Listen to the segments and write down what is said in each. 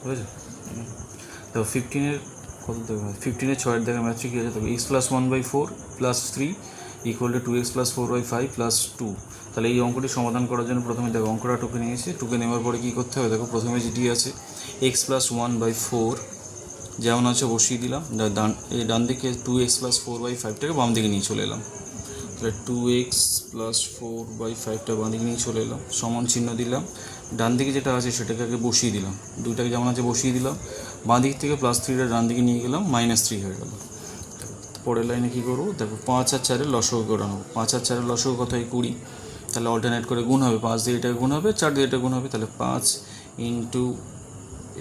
বুঝেছো? তো 15-এর কত দেখো, 15-এর 6-এর দেখা ম্যাথটি কী আছে দেখো, x plus 1/4 plus 3 equal to 2x plus 4/5 plus 2। তাহলে এই অঙ্কটি সমাধান করার জন্য প্রথমে দেখো অঙ্কটা টুকে নিয়েছি। টুকে নেওয়ার পরে কী করতে হবে দেখো, প্রথমে যেটি আছে এক্স প্লাস 1/4 যেমন আছে বসিয়ে দিলাম। ডান দিকে 2x প্লাস 4/5টাকে বাম দিকে নিয়ে চলে এলাম। তাহলে 2x প্লাস 4/5টা বাম দিকে নিয়ে চলে এলাম, সমান চিহ্ন দিলাম। ডান দিকে যেটা আছে সেটাকে আগে বসিয়ে দিলাম, দুইটাকে যেমন আছে বসিয়ে দিলাম। বাঁ দিক থেকে প্লাস 3টা ডান দিকে নিয়ে গেলাম, -3 হয়ে গেল। পরের লাইনে কী করবো দেখো, 5 আর 4-এর লসগু করে নেবো। 5 আর 4-এর লসগু কত হয় 20। তাহলে অল্টারনেট করে গুণ হবে, 5 দিয়ে এটাকে গুণ হবে, 4 দিয়ে এটা গুণ হবে। তাহলে 5 ইন্টু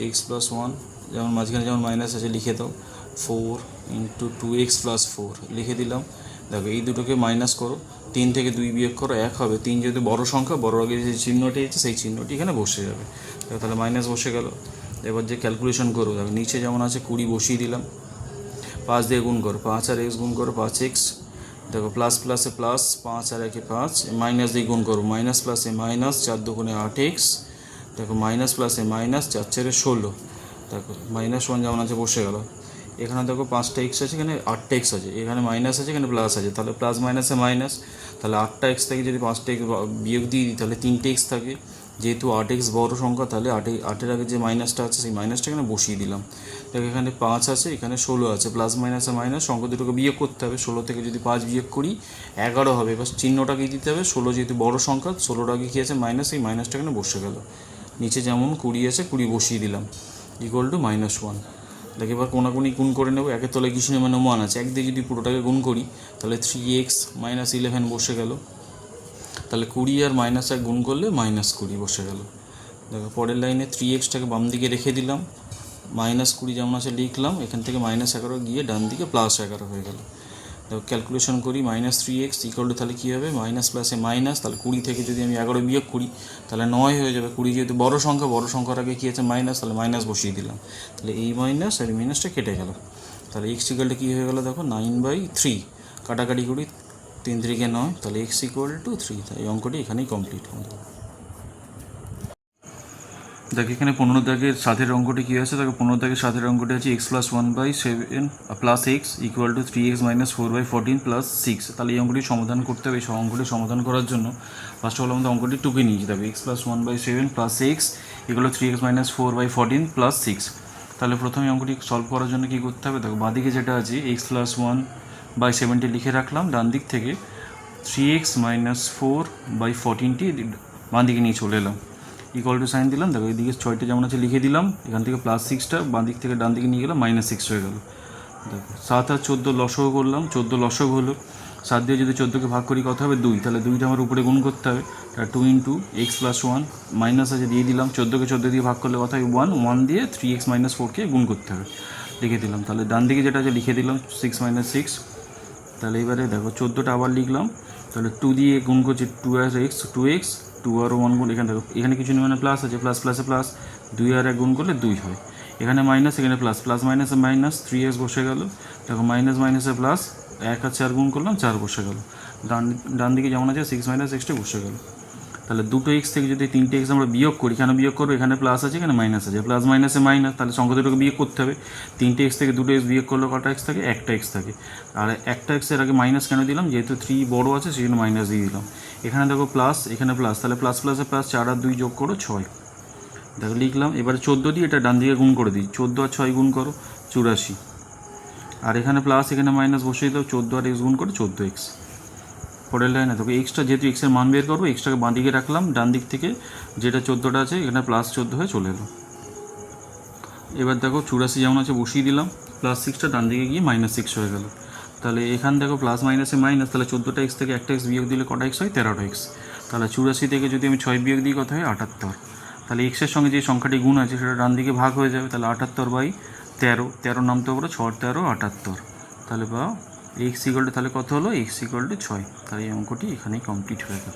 এক্স প্লাস 1, যেমন মাঝখানে যেমন মাইনাস আছে লিখে দাও, 4 ইন্টু 2x প্লাস 4 লিখে দিলাম। দেখো এই দুটোকে মাইনাস করো, 3 থেকে 2 বিয়োগ করো 1 হবে। 3 যেহেতু বড় সংখ্যা, বড় আগে যে চিহ্নটি আছে সেই চিহ্নটি এখানে বসে যাবে। দেখো তাহলে মাইনাস বসে গেল। এবার যে ক্যালকুলেশন করো দেখো, নিচে যেমন আছে 20 বসিয়ে দিলাম, 5 দিয়ে গুণ করো, 5 আর x গুণ করো 5x। দেখো প্লাস প্লাসে প্লাস, 5 আর 1-এ 5, মাইনাস দিয়ে গুণ করো, মাইনাস প্লাসে মাইনাস, 4 দুগুণে 8x। দেখো মাইনাস প্লাসে মাইনাস, 4 4-এ 16। দেখো -1 যেমন আছে বসে গেল। এখানে দেখো 5টা x আছে, এখানে 8টা x আছে, এখানে মাইনাস আছে, এখানে প্লাস আছে, তাহলে প্লাস মাইনাসে মাইনাস। তাহলে 8টা x থেকে যদি 5টা x বিয়োগ দিয়ে দিই তাহলে 3টে x থাকে। যেহেতু 8x বড় সংখ্যা, তাহলে 8-এর আগে যে মাইনাসটা আছে সেই মাইনাসটা এখানে বসিয়ে দিলাম। দেখো এখানে 5 আছে, এখানে 16 আছে, প্লাস মাইনাসে মাইনাস, সংখ্যা দুটোকে বিয়োগ করতে হবে। 16 থেকে যদি 5 বিয়োগ করি 11 হবে। এবার চিহ্নটাকে দিতে হবে, 16 যেহেতু বড় সংখ্যা, 16টার আগে কী আছে মাইনাস, এই মাইনাসটা এখানে বসে গেল। নিচে যেমন 20 আছে 20 বসিয়ে দিলাম, ইকুয়াল টু -1। দেখো এবার কোনাকুনি গুণ করে নেবো, একের তলায় কিছু নেই মানে 1 আছে, এক দিয়ে যদি পুরোটাকে গুণ করি তাহলে 3x - 11 বসে গেল। তাহলে 20 আর -1 গুণ করলে -20 বসে গেল। দেখো পরের লাইনে 3xটাকে বাম দিকে রেখে দিলাম, -20 যেমন আছে লিখলাম, এখান থেকে -11 গিয়ে ডান দিকে +11 হয়ে গেল। দেখো ক্যালকুলেশন করি, -3x ইকুয়াল টু তাহলে কী হবে, মাইনাস প্লাসে মাইনাস, তাহলে 20 থেকে যদি আমি 11 বিয়োগ করি তাহলে 9 হয়ে যাবে। 20 যেহেতু বড় সংখ্যা, বড় সংখ্যার আগে কী আছে মাইনাস, তাহলে মাইনাস বসিয়ে দিলাম। তাহলে এই মাইনাস আর এই মাইনাসটা কেটে গেল। তাহলে x ইকুয়ালটা কী হয়ে গেল দেখো, 9/3। কাটাকাটি করি, 3 3-কে 9, তাহলে x ইকুয়াল টু 3। তাই এই অঙ্কটি এখানেই কমপ্লিট হবে। দেখো এখানে 15 দাগের 7-এর অঙ্কটি কী আছে দেখো, 15 দাগের 7-এর অঙ্কটি আছে x plus 1/7 plus x equal to 3x minus 4/14 plus 6। তাহলে এই অঙ্কটি সমাধান করতে হবে। এই অঙ্কটি সমাধান করার জন্য ফার্স্ট অফ অল আমাদের অঙ্কটি টুকে নিয়েছি। দেখো x plus 1/7 plus x equal to 3x minus 4/14 plus 6। তাহলে প্রথমে অঙ্কটি সলভ করার জন্য কী করতে হবে দেখো, বাঁদিকে যেটা আছে x প্লাস 1/7টি লিখে রাখলাম, ডান দিক থেকে 3x মাইনাস 4/14টি বাঁ দিকে নিয়ে চলে এলাম, ইকুয়াল টু সাইন দিলাম। দেখো এইদিকে 6টা যেমন আছে লিখে দিলাম, এখান থেকে +6টা বাঁ দিক থেকে ডান দিকে নিয়ে গেলাম, -6 হয়ে গেল। দেখো 7 আর 14 লসগু করলাম, 14 লসগু হলো। 7 দিয়ে যদি 14কে ভাগ করি কত হবে 2, তাহলে 2টা আমার উপরে গুণ করতে হবে। তাহলে 2 ইন্টু x প্লাস 1 মাইনাস আছে দিয়ে দিলাম, 14কে 14 দিয়ে ভাগ করলে কত হয় 1, 1 দিয়ে 3x মাইনাস 4কে গুণ করতে হবে, লিখে দিলাম। তাহলে ডান দিকে যেটা আছে লিখে দিলাম 6 - 6। তাহলে এবারে দেখো 14টা আবার লিখলাম, তাহলে 2 দিয়ে গুণ করছি 2x 2 আর 1 গুণ, এখানে দেখো এখানে কিছু নেই মানে প্লাস আছে, প্লাস প্লাসে প্লাস, 2 আর 1 গুণ করলে 2 হয়। এখানে মাইনাস, এখানে প্লাস, প্লাস মাইনাসে মাইনাস, 3x বসে গেল। দেখো মাইনাস মাইনাসে প্লাস, 1 আর 4 গুণ করলাম 4 বসে গেল। ডান দিকে যেমন আছে 6 - 6টা বসে গেল। তাহলে 2টো x থেকে যদি 3টে x আমরা বিয়োগ করি, কেন বিয়োগ করবো, এখানে প্লাস আছে এখানে মাইনাস আছে, প্লাস মাইনাসে মাইনাস, তাহলে সংখ্যা দুটোকে বিয়োগ করতে হবে। 3টে x থেকে 2টো x বিয়োগ করলে কটা x থাকে, একটা x থাকে। আর একটা এক্সের আগে মাইনাস কেন দিলাম, যেহেতু 3 বড় আছে সেই জন্য মাইনাস দিয়ে দিলাম। এখানে দেখো প্লাস, এখানে প্লাস, তাহলে প্লাস প্লাসে প্লাস, 4 আর 2 যোগ করো 6। দেখো লিখলাম। এবারে 14 দিয়ে এটা ডান দিকে গুণ করে দিই, 14 আর 6 গুণ করো 84। আর এখানে প্লাস এখানে মাইনাস বসিয়ে দাও, 14 আর x গুণ করো 14x। পরের লাইনে দেখো এক্সটা, যেহেতু এক্সের মান বের করবো, এক্সটাকে বাঁ দিকে রাখলাম, ডান দিক থেকে যেটা 14টা আছে এখানে প্লাস 14 হয়ে চলে এলো। এবার দেখো 84 যেমন আছে বসিয়ে দিলাম, +6টা ডান দিকে গিয়ে -6 হয়ে গেল। তাহলে এখান দেখো প্লাস মাইনাসে মাইনাস, তাহলে 14টা x থেকে একটা x বিয়োগ দিলে কটা x হয়, 13টা x। তাহলে 84 থেকে যদি আমি 6 বিয়োগ দিই কত হয়, 78। তাহলে এক্সের সঙ্গে যে সংখ্যাটি গুণ আছে সেটা ডান দিকে ভাগ হয়ে যাবে, তাহলে 78/13, 13 নামতে পারো 6 13 78। তাহলে বা x ইকুয়াল টু, তাহলে কত হলো, x ইকুয়াল টু 6। তাহলে এই অঙ্কটি এখানেই কমপ্লিট হয়ে গেল।